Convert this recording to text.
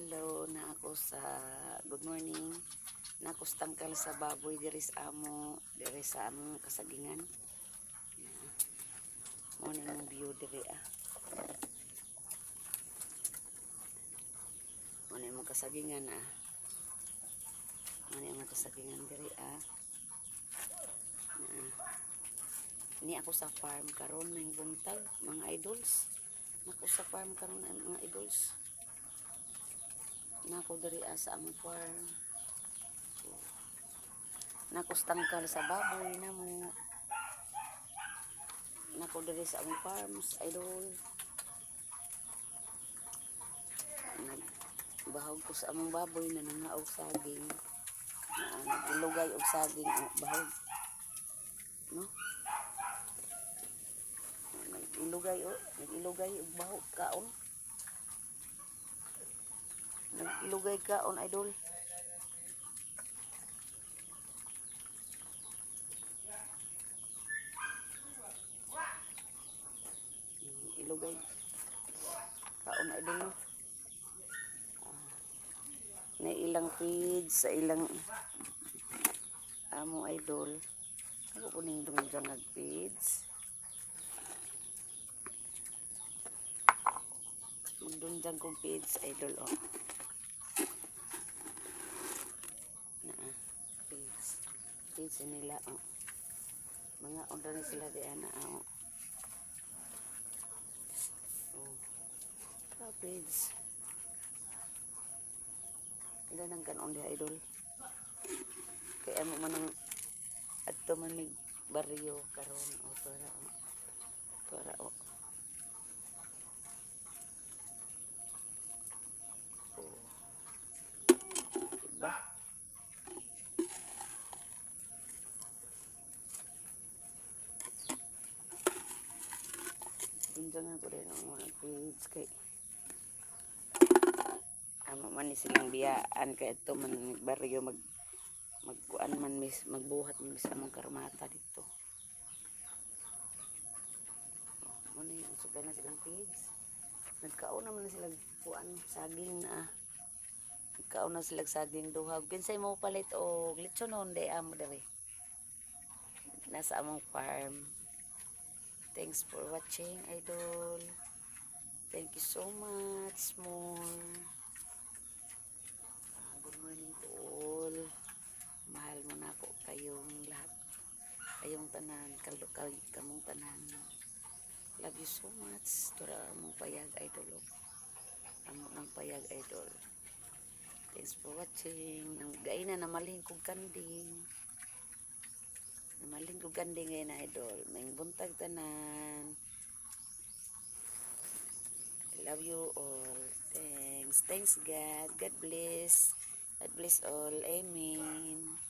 Hello na ako sa good morning. Nakustangkal sa baboy diri sa among kasagingan. Morning view diri Morning mo kasagingan Morning mo kasagingan diri Ni ako sa farm karon ng buntag mga idols. Nako sa farm karon mga idols. Nako diri sa among farm. Nakustangkal sa baboy namo. Nako diri sa among farms idol. Bahog ko sa among baboy na nangaog saging. Nagilugay og saging bahog. No? Nagilugay og bahog kaon. Nagilugay kaon idol. Ilugay kaon idol no. Na ilang feeds sa ilang amo idol. Ako kuning dungjang nag-feeds. Magdungjang kong feeds idol feeds nila mga order na sila di feeds ilan ang kanon di idol kaya mo man ang adto man mig baryo karon para diba tunjangan ko rin ang mga feeds kay amo man ni silang biyaan kay ito man baryo magkuan man magbuhat man sa among karmata dito. Muna yung sugay na silang feeds. Nagkaon naman na silang kuan saging nagkaon na silang saging duhag. Pinsay mo palit o litsonon de amo dere. Nasa among farm. Thanks for watching idol. Thank you so much more. Good morning to all. Mahal mo na po kayong lahat. Kayong tanan, kalukal kamong tanan. Love you so much. Tura mong payag idol. Among payag idol. Thanks for watching. Gay na namaling kong kanding. Namaling kong kanding ngayon idol. May buntag tanan. I love you all. Thanks. Thanks God. God bless. God bless all. Amen.